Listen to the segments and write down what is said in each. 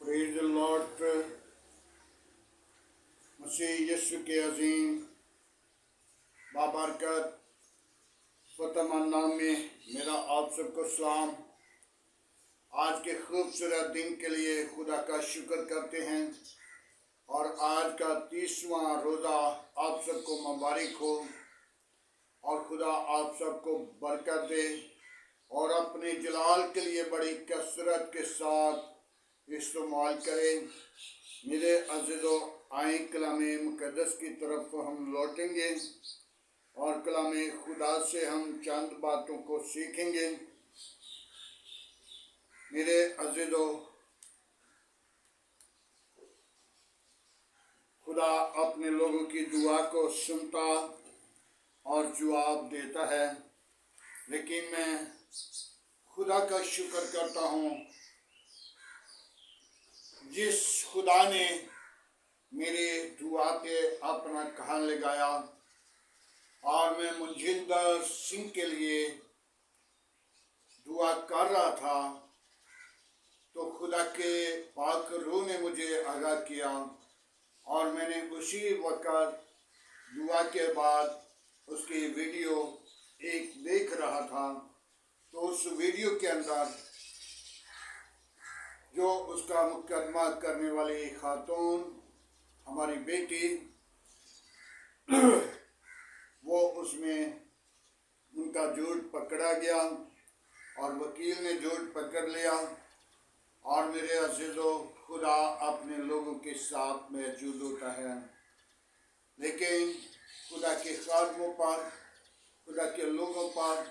Praise the Lord. Masih Yeshu के अजीम बाबरकत स्वतमान नाम में मेरा आप सबको सलाम। आज के खूबसूरत दिन के लिए खुदा का शुक्र करते हैं और आज का 30वां रोज़ा आप सबको मुबारक हो और खुदा आप सबको बरकत दे और अपने जलाल के लिए बड़ी कसरत के साथ इस्तेमाल करें। मेरे अज़ीज़ो, आए कलामे मुक़द्दस की तरफ हम लौटेंगे और कलामे खुदा से हम चंद बातों को सीखेंगे। मेरे अज़ीज़ो, खुदा अपने लोगों की दुआ को सुनता और जवाब देता है, लेकिन मैं खुदा का शुक्र करता हूँ जिस खुदा ने मेरे दुआ पे अपना कान लगाया और मैं मनजिंदर सिंह के लिए दुआ कर रहा था, तो खुदा के पाक रूह ने मुझे आगाह किया और मैंने उसी वक़्त दुआ के बाद उसकी वीडियो एक देख रहा था। तो उस वीडियो के अंदर जो उसका मुकदमा करने वाली खातून हमारी बेटी, वो उसमें उनका झूठ पकड़ा गया और वकील ने झूठ पकड़ लिया। और मेरे अज़ीज़ों, खुदा अपने लोगों के साथ मौजूद होता है, लेकिन खुदा के खादमों पर, खुदा के लोगों पर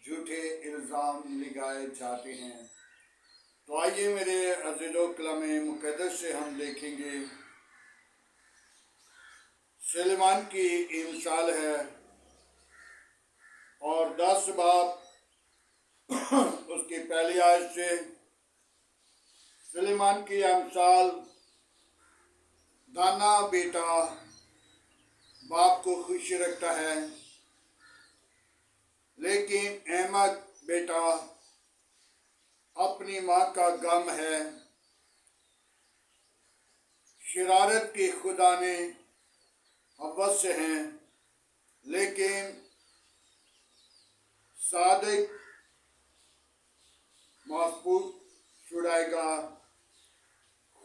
झूठे इल्ज़ाम लगाए जाते हैं। तो आइए मेरे अज़ीज़ों, कलामे मुक़द्दस से हम देखेंगे। सुलेमान की ये मिसाल है और 10 बाब उसकी पहली आयत से सुलेमान की यह मिसाल, दाना बेटा बाप को खुश रखता है, लेकिन अहमक बेटा अपनी माँ का गम है। शरारत की खुदा ने हवस से हैं, लेकिन सादिक महफूज छुड़ाएगा।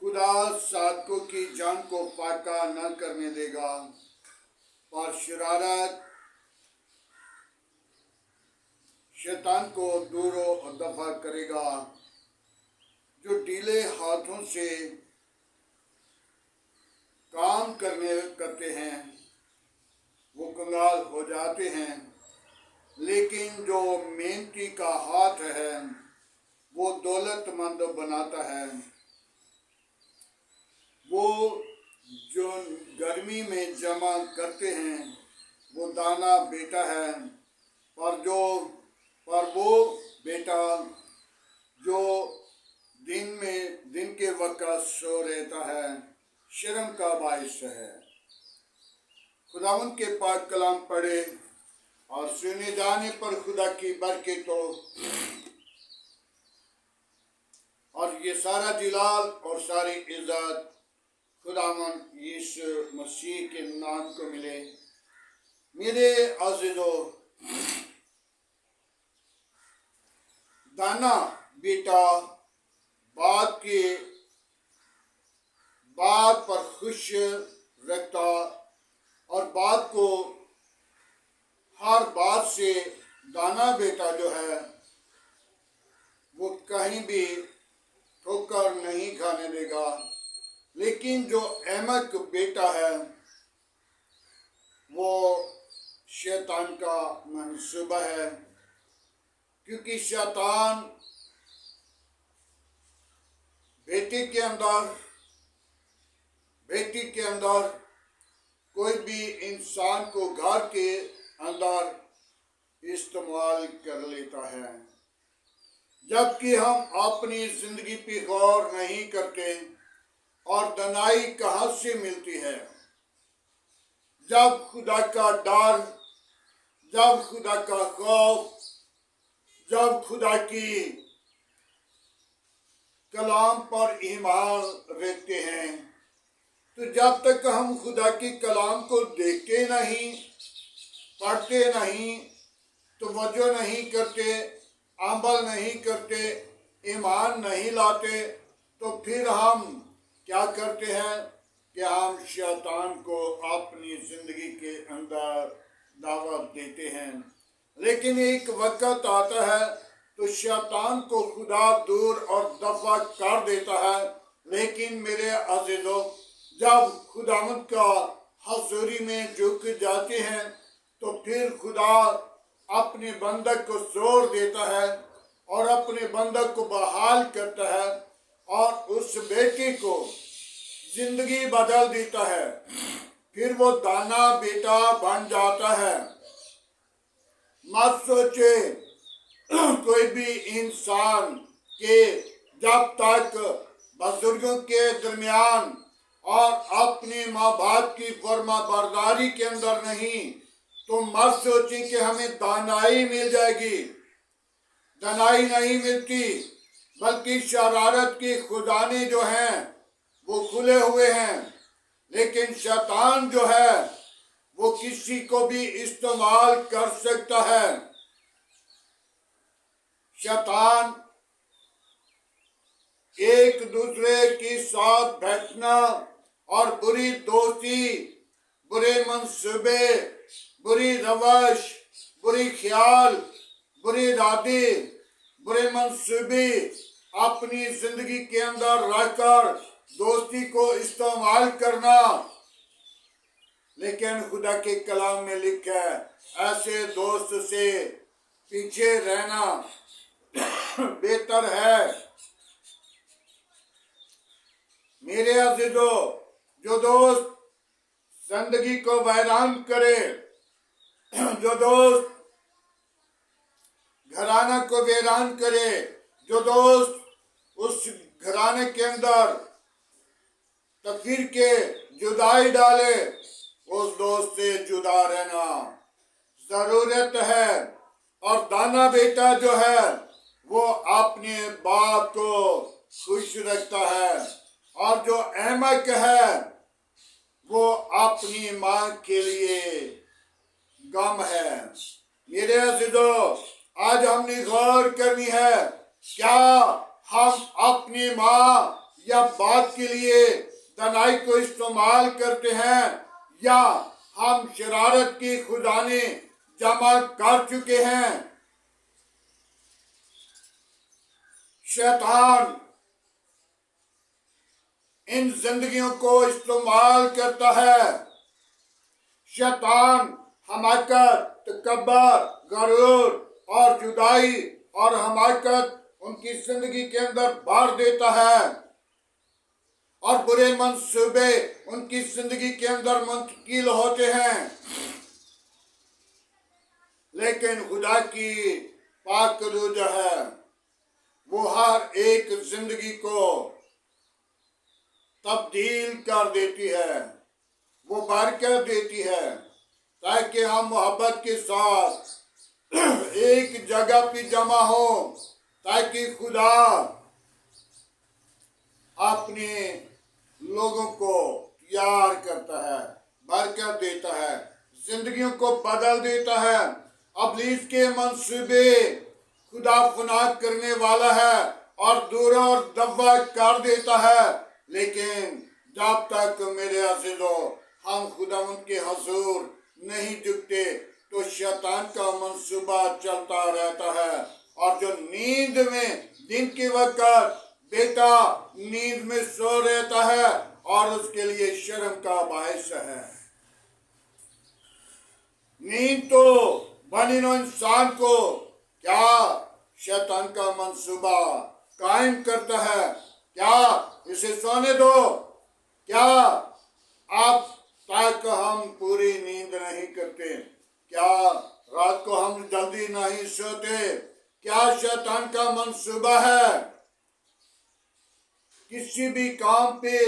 खुदा सादकों की जान को फाका न करने देगा, और शरारत शैतान को दूर दफा करेगा। जो ढीले हाथों से काम करते हैं वो कंगाल हो जाते हैं, लेकिन जो मेहनती का हाथ है वो दौलतमंद बनाता है। वो जो गर्मी में जमा करते हैं वो दाना बेटा है, पर वो बेटा जो दिन के वक्त सो रहता है शर्म का बाइस है। खुदावन के पाक कलाम पढ़े और सुने जाने पर खुदा की बरकतों और ये सारा जलाल और सारी इज्जत खुदावन यीशु मसीह के नाम को मिले। मेरे अज़ीज़ों, दाना बेटा बात पर खुश रखता और बात को हर बात से दाना बेटा जो है वो कहीं भी ठोकर नहीं खाने देगा। लेकिन जो अहमक बेटा है वो शैतान का मंसूबा है, क्योंकि शैतान बेटी के अंदर कोई भी इंसान को घर के अंदर इस्तेमाल कर लेता है, जबकि हम अपनी जिंदगी पे गौर नहीं करते। और दनाई कहाँ से मिलती है? जब खुदा का डर, जब खुदा का खौफ, जब खुदा की कलाम पर ईमान रखते हैं, तो जब तक हम खुदा की कलाम को देखते नहीं, पढ़ते नहीं, तवज्जो नहीं करते, अमल नहीं करते, ईमान नहीं लाते, तो फिर हम क्या करते हैं कि हम शैतान को अपनी जिंदगी के अंदर दावत देते हैं। लेकिन एक वक्त आता है तो शैतान को खुदा दूर और दफा कर देता है। लेकिन मेरे अज़ीज़ों, जब खुदावंद का हज़ूरी में झुक जाते हैं तो फिर खुदा अपने बंदक को जोर देता है और अपने बंदक को बहाल करता है और उस बेटे को जिंदगी बदल देता है। फिर वो दाना बेटा बन जाता है। मत सोचे कोई भी इंसान के जब तक बुजुर्गों के दरमियान और अपने माँ बाप की फर्मा बरदारी के अंदर नहीं, तो मत सोचें कि हमें दानाई मिल जाएगी। दानाई नहीं मिलती, बल्कि शरारत के खुदाने जो हैं वो खुले हुए हैं। लेकिन शैतान जो है वो किसी को भी इस्तेमाल कर सकता है। शैतान एक दूसरे के साथ बैठना और बुरी दोस्ती, बुरे मंसूबे, बुरी रवश, बुरी ख्याल, बुरी इरादे, बुरे मंसूबे अपनी जिंदगी के अंदर रहकर दोस्ती को इस्तेमाल करना। लेकिन खुदा के कलाम में लिखा है ऐसे दोस्त से पीछे रहना बेहतर है। मेरे अज़ीज़ों, जो दोस्त जिंदगी को वैरान करे, जो दोस्त घराना को वीरान करे, जो दोस्त उस घराने के अंदर तकदीर के जुदाई डाले, उस दोस्त से जुदा रहना जरूरत है। और दाना बेटा जो है वो अपने बाप को खुश रखता है, और जो अहमक है वो अपनी माँ के लिए गम है। मेरे अज़ीज़ों, आज हमने गौर करनी है, क्या हम अपनी माँ या बाप के लिए दानाई को इस्तेमाल करते हैं, या हम शरारत की खुदाने जमा कर चुके हैं। शैतान इन जिंदगियों को इस्तेमाल करता है। शैतान हमाकत, तकब्बर, गरूर और जुदाई और हमाकत उनकी जिंदगी के अंदर भर देता है, और बुरे मंसूबे उनकी जिंदगी के अंदर मुंतकिल होते हैं। लेकिन खुदा की पाक रूह जो है वो हर एक जिंदगी को तब्दील कर देती है, वो बरकत देती है, ताकि हम मोहब्बत के साथ एक जगह पे जमा हो, ताकि खुदा अपने लोगों को तैयार करता है, बरकत देता है, जिंदगियों को बदल देता है। इब्लीस के मंसूबे खुदा फना करने वाला है और दूर और दबा कर देता है। लेकिन जब तक मेरे अज़ीज़ों हम खुदावंद के हुज़ूर नहीं झुकते तो शैतान का मंसूबा चलता रहता है। और जो नींद में दिन के वक्त बेटा नींद में सो रहता है और उसके लिए शर्म का बायस है। नींद तो बनिनो इंसान को क्या शैतान का मंसूबा कायम करता है, क्या इसे सोने दो, क्या आप तक हम पूरी नींद नहीं करते, क्या रात को हम जल्दी नहीं सोते, क्या शैतान का मंसूबा है किसी भी काम पे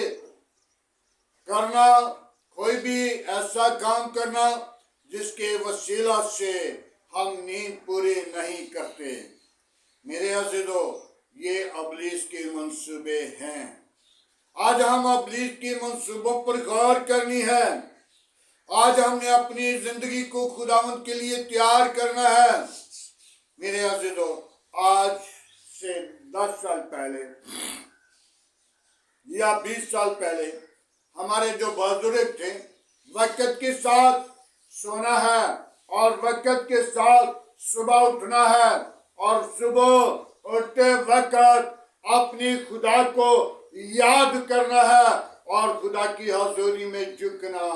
करना, कोई भी ऐसा काम करना जिसके वसीला से हम नींद पूरी नहीं करते। मेरे अज़ीज़ों, ये अबलीस के मंसूबे हैं। आज हम अबलीस के मंसूबों पर गौर करनी है। आज हमने अपनी जिंदगी को खुदावंद के लिए तैयार करना है। मेरे अज़ीज़ों, आज से 10 साल पहले या 20 साल पहले हमारे जो बुजुर्ग थे, वक्त के साथ सोना है और वक्त के साथ सुबह उठना है और सुबह उठते वक्त अपनी खुदा को याद करना है और खुदा की हजूरी में झुकना।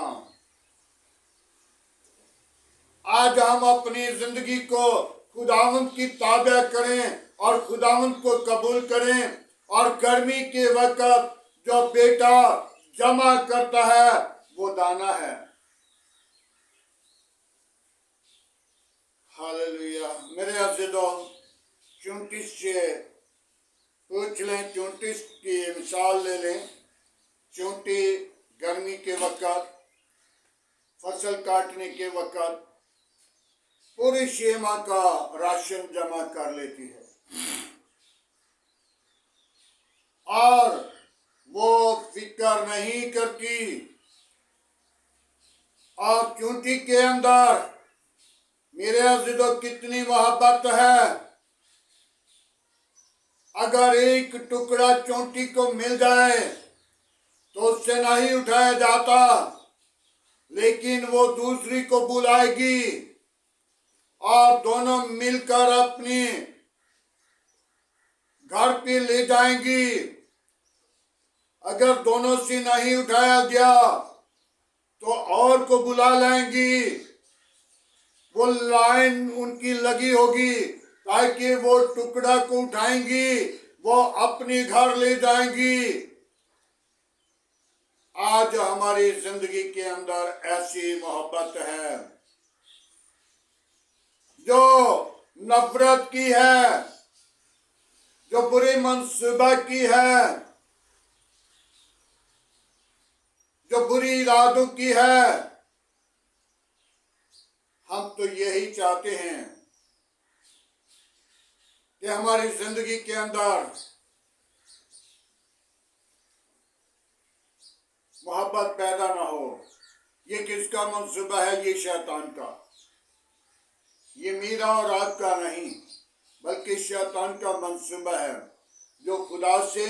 आज हम अपनी जिंदगी को खुदावंद की ताबे करें और खुदावंद को कबूल करें। और गर्मी के वक्त जो बेटा जमा करता है वो दाना है। हालेलुया। मेरे अज़ीज़ों, 34 से पूछ लें, 34 की मिसाल ले लें। चूंटी गर्मी के वक्त, फसल काटने के वक्त पूरे 6 माह का राशन जमा कर लेती है और वो फिक्र नहीं करती। और चूंटी के अंदर मेरे अज़ीज़ों कितनी मोहब्बत है। अगर एक टुकड़ा चोंटी को मिल जाए तो उससे नहीं उठाया जाता, लेकिन वो दूसरी को बुलाएगी और दोनों मिलकर अपनी घर पे ले जाएंगी। अगर दोनों से नहीं उठाया गया तो और को बुला लाएंगी। वो लाइन उनकी लगी होगी ताकि वो टुकड़ा को उठाएंगी, वो अपने घर ले जाएंगी। आज हमारी जिंदगी के अंदर ऐसी मोहब्बत है जो नफरत की है, जो बुरे मंसूबा की है, जो बुरी इरादों की है। हम तो यही चाहते हैं कि हमारी जिंदगी के अंदर मोहब्बत पैदा ना हो। ये किसका मंसूबा है? ये शैतान का। ये मेरा और आपका नहीं, बल्कि शैतान का मंसूबा है, जो खुदा से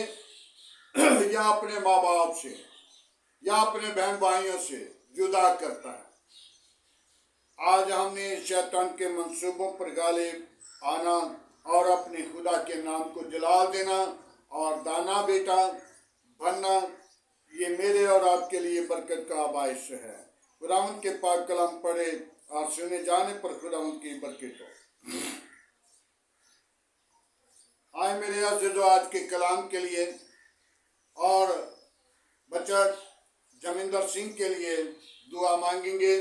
या अपने माँ बाप से या अपने बहन भाइयों से जुदा करता है। आज हमने शैतान के मंसूबों पर गालिब आना और अपने खुदा के नाम को जला देना और दाना बेटा बनना, ये मेरे और आपके लिए बरकत का बायस है। खुदावंद के पाक कलाम पढ़े और सुने जाने पर खुदावंद की बरकत हो। आए मेरे अज़ीज़ों, आज के कलाम के लिए और बच्चा जमिंदर सिंह के लिए दुआ मांगेंगे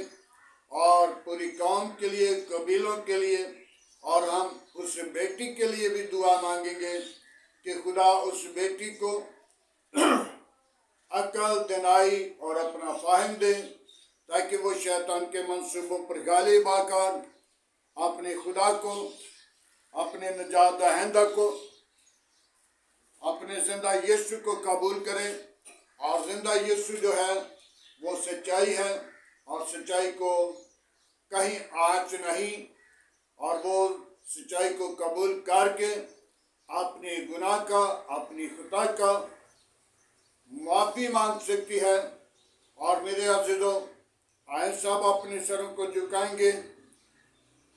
और पूरी कौम के लिए, कबीलों के लिए, और हम उस बेटी के लिए भी दुआ मांगेंगे कि खुदा उस बेटी को अकल, दिनाई और अपना फाहिम दे, ताकि वो शैतान के मंसूबों पर गालिब आकर अपने खुदा को, अपने निजात दहिंदा को, अपने जिंदा यीशु को कबूल करे। और जिंदा यीशु जो है वो सच्चाई है और सच्चाई को कहीं आँच नहीं, और वो सच्चाई को कबूल करके अपने गुनाह का, अपनी खता का माफ़ी मांग सकती है। और मेरे अज़ीज़ों, आए सब अपने सरों को झुकाएंगे।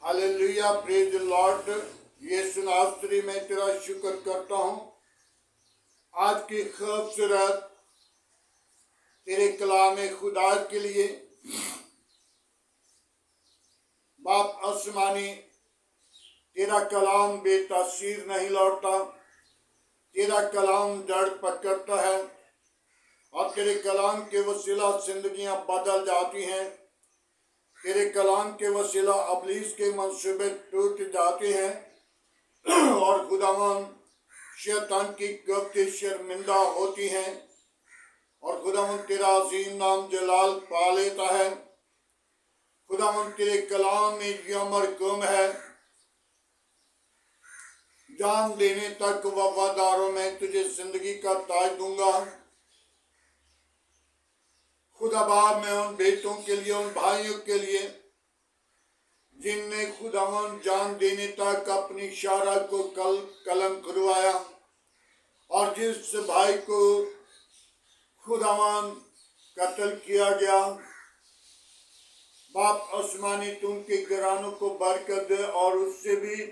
Hallelujah, praise the Lord. Yeshu Nasari में तेरा शुक्र करता हूँ आज की खूबसूरत तेरे कलाम खुदा के लिए। बाप आसमानी, तेरा कलाम बेतासीर नहीं लौटता, तेरा कलाम जड़ पकड़ता है और तेरे कलाम के वसीला जिंदगियां बदल जाती हैं। तेरे कलाम के वसीला अबलीस के मंसूबे टूट जाते हैं और खुदावन शैतान की गफ्तें शर्मिंदा होती हैं और खुदावन तेरा अजीम नाम जलाल पा लेता है। खुदावन तेरे कलाम में ये अमर गुम है जान देने तक वफादारों में तुझे जिंदगी का ताज दूंगा। खुदा बाप, मैं उन बेटों के लिए, उन भाइयों के लिए जिनने खुदावन जान देने तक अपनी शारा को कलम करवाया, और जिस भाई को खुदावन कत्ल किया गया, बाप आसमानी तुम के घरानों को बरकत दे और उससे भी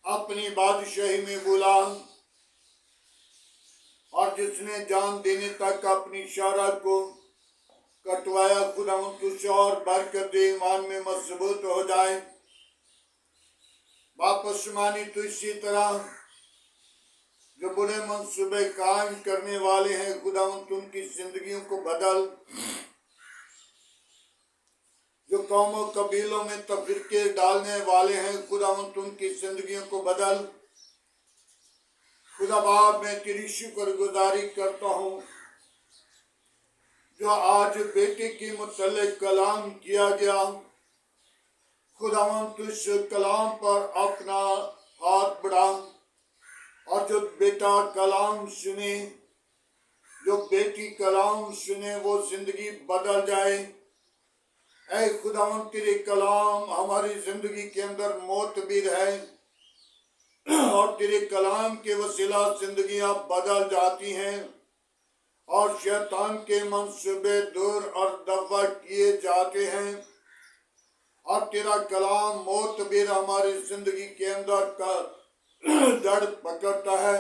अपनी बादशाही में बुला। और जिसने जान देने तक अपनी शारा को कटवाया, खुदा तुझे और बरकत दे, ईमान में मजबूत हो जाए। बाप आसमानी तो इसी तरह जो बुरे मंसूबे कायम करने वाले हैं, खुदा उनकी जिंदगियों को बदल। जो कौमों कबीलों में तफरीके डालने वाले हैं, खुदा उनकी जिंदगियों को बदल। खुदा बाप, मैं तेरी शुक्रगुजारी करता हूँ जो आज बेटे के मुतल्लिक कलाम किया गया। खुदावंत तुझ कलाम पर अपना हाथ बढ़ा, और जो बेटा कलाम सुने, जो बेटी कलाम सुने, वो जिंदगी बदल जाए। ऐ खुदावंत तेरे कलाम हमारी जिंदगी के अंदर मोतबिर है, और तेरे कलाम के वसीला जिंदगियां बदल जाती हैं, और शैतान के मंसूबे दूर और दफा किए जाते हैं, और तेरा कलाम मोतबिर हमारी जिंदगी के अंदर का जड़ पकड़ता है।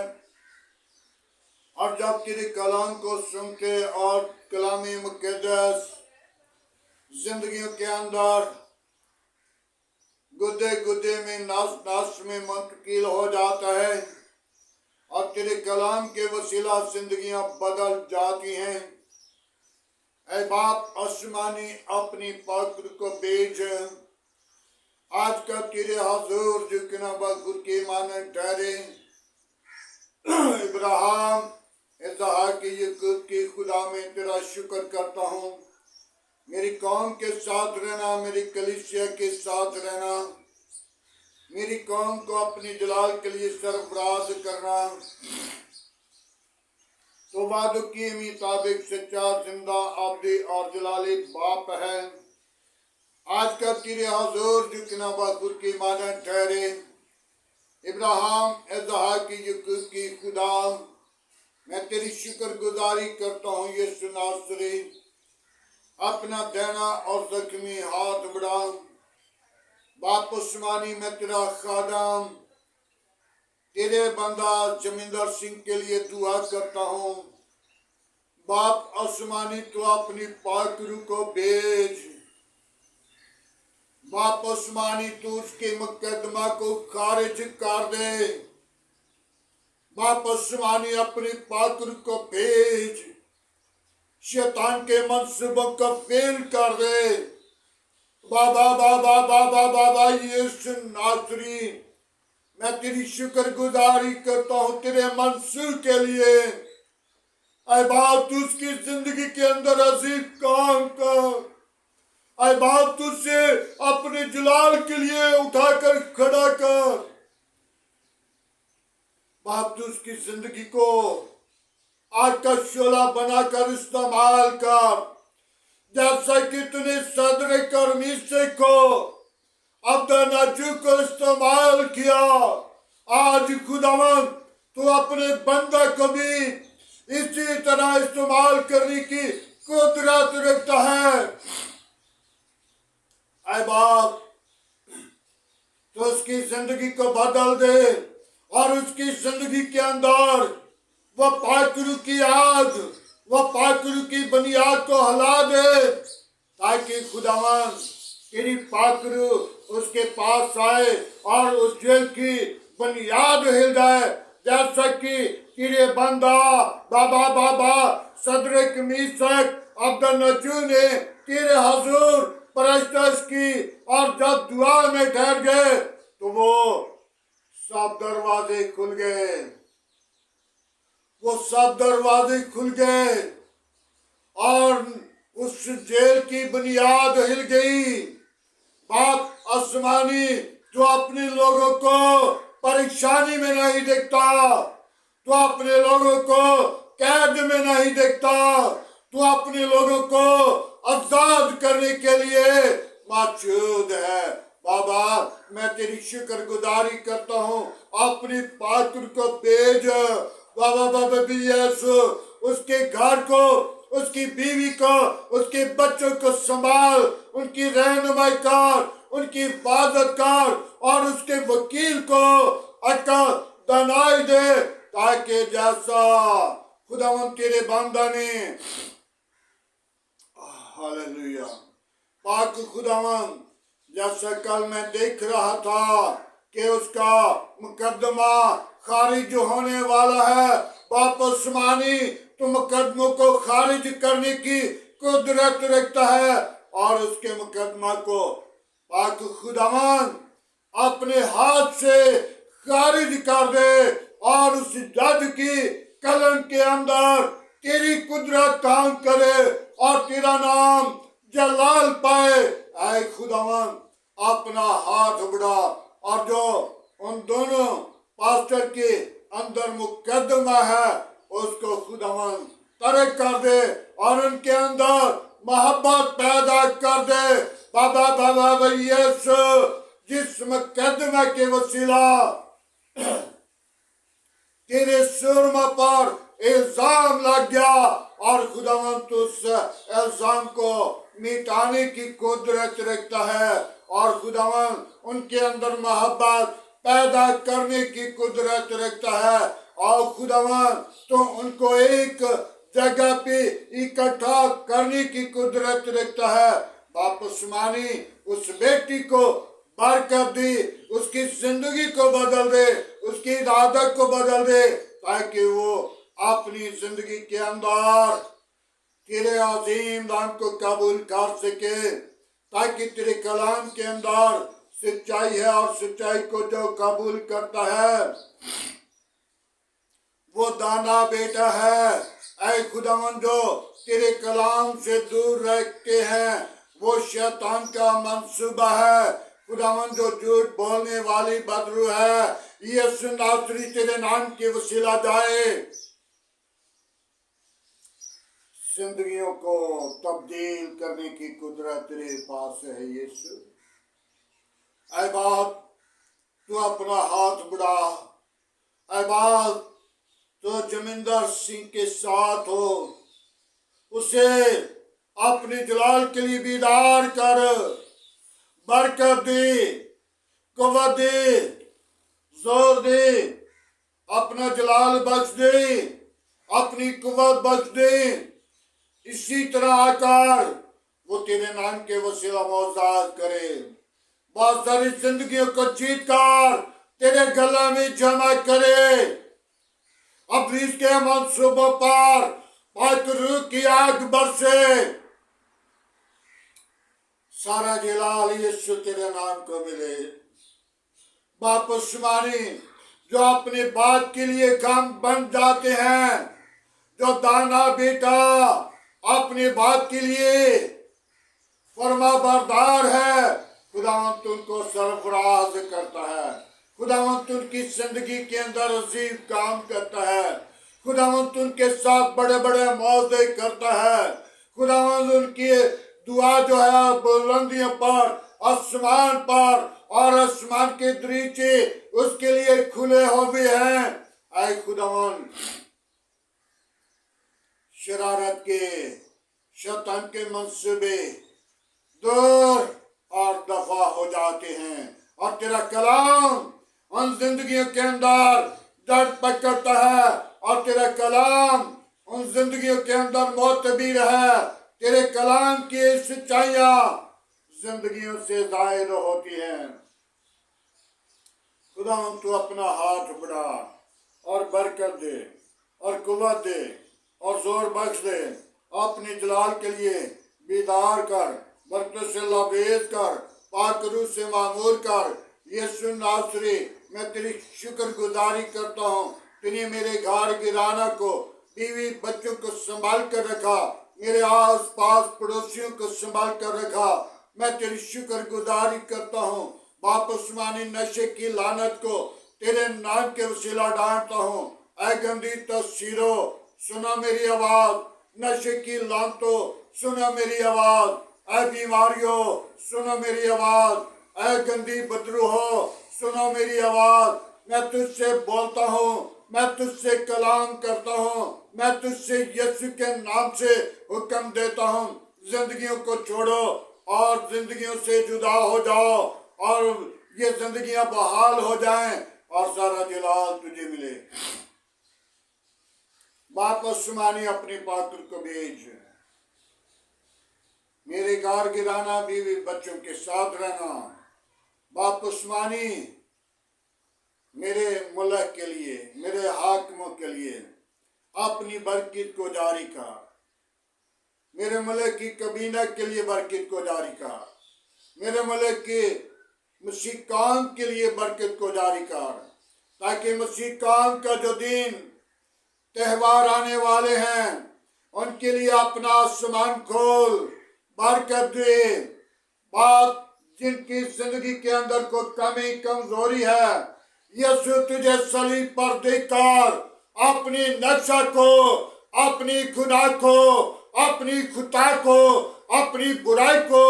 और जब तेरे कलाम को सुनते और कलामी मुकद्दस जिंदगियों के अंदर गुदे गुदे में नास नास में मुंतकिल हो जाता है, और तेरे कलाम के वसीला जिंदगियां बदल जाती हैं। ऐ बाप आसमानी, अपनी पाक को भेज। आज का तेरे हजूर जो किनाबा खुद के माने ठहरे, इब्राहिम इसहाक याकूब के खुदा में तेरा शुक्र करता हूँ। मेरी कौम के साथ रहना, मेरी कलीसिया के साथ रहना, मेरी कौम को अपनी जलाल के लिए सरफराज करना। तो वादों के मुताबिक सच्चा, जिंदा, आबदी और जलाली बाप है। आज का तेरे हजूर जो किनाबा खुद की मानद ठहरे, इब्राहिम इसहाक याकूब की खुदा, मैं तेरी शुक्रगुजारी करता हूँ। यीशु नासरी, अपना देना और जख्मी हाथ बढ़ा। बाप आसमानी, मैं तेरा खादम, तेरे बंदा जमींदार सिंह के लिए दुआ करता हूँ। बाप आसमानी, तू अपनी पाक रूह को भेज। बाप आसमानी, तू उसके मुकदमा को खारिज कर दे। बाप आसमानी, अपनी पाक रूह को भेज, शैतान के मंसूबों को फेल कर दे। बाबा बाबा बाबा बाबा यीशु नासरी, मैं तेरी शुक्रगुजारी करता हूँ तेरे मंसूब के लिए। ऐ बाप, तू उसकी जिंदगी के अंदर अजीब काम कर। ऐ बाप, तुझसे अपने जलाल के लिए उठाकर खड़ा कर। बाप, तू उसकी जिंदगी को आग का शोला बनाकर इस्तेमाल कर, जैसा कि तूने सदर और मीसे को, अब्दुल नजू को इस्तेमाल किया। आज खुदावन, तू अपने बंदा को भी इसी तरह इस्तेमाल करने की कुदरत रखता है। ऐ बाप, तो उसकी जिंदगी को बदल दे, और उसकी जिंदगी के अंदर वह पाकरू की आग, वह पाकरू की बुनियाद को हिला दे, ताकि खुदावन तेरी पाकरू उसके पास आए और उस जेल की बुनियाद हिल जाए। जैसा कि तेरे बंदा बाबा बाबा सदरक मीसक अब्दुल नजू ने तेरे हजूर परस्तश की, और जब दुआ में ठहर गए तो वो सब दरवाजे खुल गए, वो सब दरवाजे खुल गए, और उस जेल की बुनियाद हिल गई। बाप आसमानी, तू अपने लोगों को परेशानी में नहीं देखता, तू अपने लोगों को कैद में नहीं देखता, तू अपने लोगों को आजाद करने के लिए मौजूद है। बाबा मैं तेरी शुक्रगुजारी करता हूँ, अपनी पात्र को भेज बाबा, बाबा भी यीशु उसके घर को, उसकी बीवी को, उसके बच्चों को संभाल, उनकी रहनुमाई कर, उनकी हिफाजत कर और उसके वकील को अकल दनाई दे, ताकि जैसा खुदावन तेरे बंदा ने हालेलुया पाक खुदावन, जैसा कल मैं देख रहा था कि उसका मुकदमा खारिज होने वाला है, वापस मानी तो मुकदमों को खारिज करने की कुदरत रखता है और उसके मुकदमा को पाक खुदावन अपने हाथ से खारिज कर दे और उस जज की कलम के अंदर तेरी कुदरत काम करे और तेरा नाम जलाल पाए। ऐ खुदावन अपना हाथ बढ़ा और जो उन दोनों पास्टर के अंदर मुकदमा है उसको खुदावन तरक कर दे और उनके अंदर मोहब्बत पैदा कर दे। बाबा बाबा यीशु जिस मुकदमा के वसीला तेरे सुरमा पर इल्जाम लग गया और खुदावन तो उस इल्जाम को मिटाने की कुदरत रखता है और खुदावन उनके अंदर मोहब्बत पैदा करने की कुदरत रखता है और खुदावन तो उनको एक जगह पे इकट्ठा करने की कुदरत रखता है। वापस मानी उस बेटी को बरकत दी, उसकी जिंदगी को बदल दे, उसकी इरादत को बदल दे, ताकि वो अपनी जिंदगी के अंदर तेरे अजीम नाम को कबूल कर सके, ताकि तेरे कलाम के अंदर सच्चाई है और सच्चाई को जो कबूल करता है वो दाना बेटा है। ऐ खुदावन जो तेरे कलाम से दूर रखते हैं वो शैतान का मंसूबा है। खुदावन जो झूठ बोलने वाली बदरू है, यीशु नासरी तेरे नाम के वसीला जाए जिंदगियों को तब्दील करने की कुदरत तेरे पास है। यीशु ऐ बाप तू अपना हाथ बढ़ा, ऐ बाप तो जमींदार सिंह के साथ हो, उसे अपने जलाल के लिए बीदार कर, बरकत दे, कुव्वत दे, जोर दे, अपना जलाल बख्श दे, अपनी कुव्वत बख्श दे। इसी तरह आकर वो तेरे नाम के वसीला मौजूद करे, बहुत सारी जिंदगियों को जीत कर तेरे गला में जमा करे। अब इसके मंसूबों पर पवित्र रूह की आग बरसे, सारा जलाल यीशु तेरे नाम को मिले। वापस मानी जो अपने बात के लिए काम बन जाते हैं, जो दाना बेटा अपने बात के लिए फरमा बरदार है, खुदावंत उनको सरफराज करता है, खुदावंत उनकी जिंदगी के अंदर अजीब काम करता है, खुदावंत उनके साथ बड़े बड़े मौजे करता है, खुदावंत उनकी दुआ जो है बुलंदियों पर, आसमान पर और आसमान के दरीचे उसके लिए खुले हुए हैं। ऐ खुदावंत शरारत के शैतान के मंसूबे दूर और दफा हो जाते हैं और तेरा कलाम उन जिंदगियों के अंदर दर्द पकड़ता है और तेरा कलाम उन जिंदगियों के अंदर मोतबीर है। तेरे कलाम की सच्चाइयां जिंदगियों से जाहिर होती हैं। खुदा तू अपना हाथ बढ़ा और बरकत दे और कुव्वत दे और जोर बख्श दे, अपने जलाल के लिए बीदार कर, बरकत से लाभेज कर, पाक रूह से मामूर कर। यीशु नासरी मैं तेरी शुक्रगुजारी करता हूँ, तूने मेरे घर गिराना को, बीवी बच्चों को संभाल कर रखा, मेरे आस पास पड़ोसियों को संभाल कर रखा। मैं तेरी शुक्रगुजारी करता हूँ बाप आसमानी नशे की लानत को तेरे नाम के वसीला डांटता हूँ। ऐ गंदी तस्वीरों सुना मेरी आवाज, नशे की लानतों सुना मेरी आवाज, ऐ बीमारियों सुनो मेरी आवाज, ऐ गंदी बदरूहो सुनो मेरी आवाज। मैं तुझसे बोलता हूँ, मैं तुझसे कलाम करता हूँ, मैं तुझसे यीशु के नाम से हुक्म देता हूँ, जिंदगियों को छोड़ो और जिंदगियों से जुदा हो जाओ और ये जिंदगियां बहाल हो जाएं और सारा जलाल तुझे मिले। बाप आसमानी अपने पात्र को भेज, मेरे गार गिराना, बीवी बच्चों के साथ रहना। बाप आसमानी मेरे मुल्क के लिए, मेरे हाकिमों के लिए अपनी बरकत को जारी कर, मेरे मुल्क की कबीना के लिए बरकत को जारी कर, मेरे मुल्क के मसीह काम के लिए बरकत को जारी कर, ताकि मसीह काम का जो दिन त्यौहार आने वाले हैं उनके लिए अपना आसमान खोल, बरकत दे। बात जिनकी जिंदगी के अंदर कोई कमी कमजोरी है, यीशु तुझे सलीब पर देखकर अपनी नक्शा को, अपनी खुदा को, अपनी खुदा को, अपनी बुराई को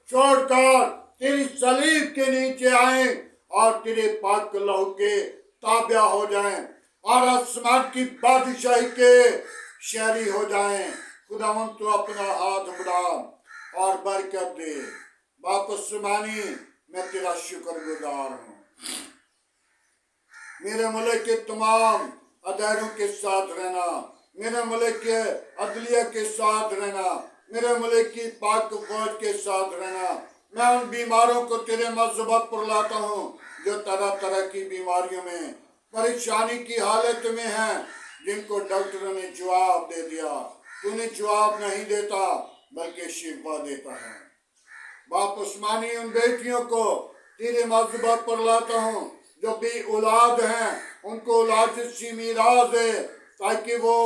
छोड़कर तेरी सलीब के नीचे आए और तेरे पाक लहू के ताबिया हो जाएं और आसमान की बादशाही के शहरी हो जाएं। खुदावन तू अपना हाथ बढ़ा और बरकत दे। बाप आसमानी मैं तेरा शुक्रगुजार हूँ। मेरे मुल्क के तमाम अदारों के साथ रहना, मेरे मुल्क के अदलिया के साथ रहना, मेरे मुल्क की पाक फौज के साथ रहना। मैं उन बीमारों को तेरे मज़हब पर लाता हूँ जो तरह तरह की बीमारियों में, परेशानी की हालत में हैं, जिनको डॉक्टरों ने जवाब दे दिया। तूने जवाब नहीं देता बल्कि शिफा देता है। बाप आसमानी उन बेटियों को तेरे मज़हब पर लाता हूँ जो भी औलाद हैं, उनको औलाद सी मीरास दे, ताकि वो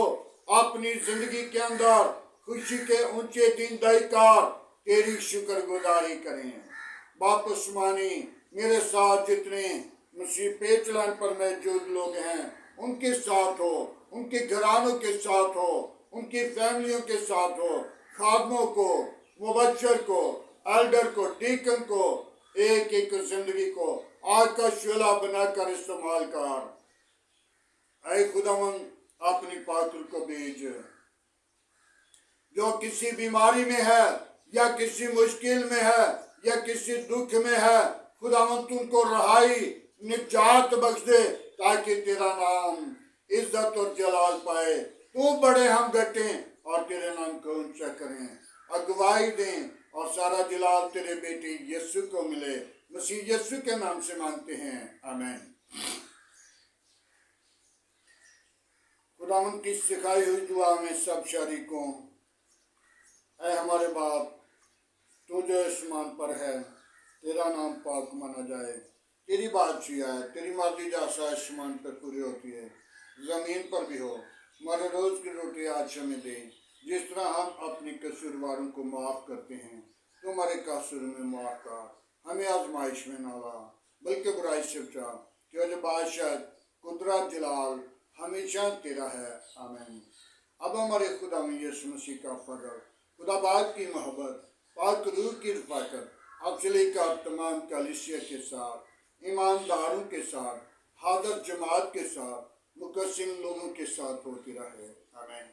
अपनी जिंदगी के अंदर खुशी के ऊंचे दिन देकर तेरी शुक्रगुजारी करें। बाप आसमानी मेरे साथ जितने मसीह पेचलन पर मौजूद लोग हैं उनके साथ हो, उनके घरानों के साथ हो, उनकी फैमिलियों के साथ हो, खादमों को, मुबशर को, एल्डर को, डीकन को, एक एक जिंदगी को आग का शोला बनाकर इस्तेमाल कर। ऐ खुदावन अपनी पात्र को भेज, जो किसी बीमारी में है या किसी मुश्किल में है या किसी दुख में है, खुदावन तुमको रहाई निजात बख्श दे, ताकि तेरा नाम इज्जत और जलाल पाए। तू बड़े हम घटे और तेरे नाम को ऊंचा करें, अगुवाई दें और सारा जलाल तेरे बेटे यीशु को मिले। मसीह यीशु के नाम से मांगते हैं, आमीन। खुदावन की सिखाई हुई दुआ में सब शरीकों, ऐ हमारे बाप तू जो आसमान पर है, तेरा नाम पाक माना जाए, तेरी बादशाही है, तेरी मर्जी जैसा आसमान पर पूरी होती है जमीन पर भी हो। हमारे रोज की रोटी आज हमें दे, जिस तरह हम अपने कसूरवारों को माफ करते हैं, तो हमारे कसूर में माफ कर, हमें आजमाइश में ना ला बल्कि बुराई से बचा, क्योंकि बादशाह कुदरत जलाल हमेशा तेरा है, आमीन। अब हमारे खुदा में यीशु मसीह का फजल, खुदा बाप की मोहब्बत, पाक रूह की रफ़ाकत आपसे लेकर तमाम कलीसिया के साथ, ईमानदारों के साथ, हादर जमात के साथ, मुकस्सिम लोगों के साथ होती रहे, आमीन।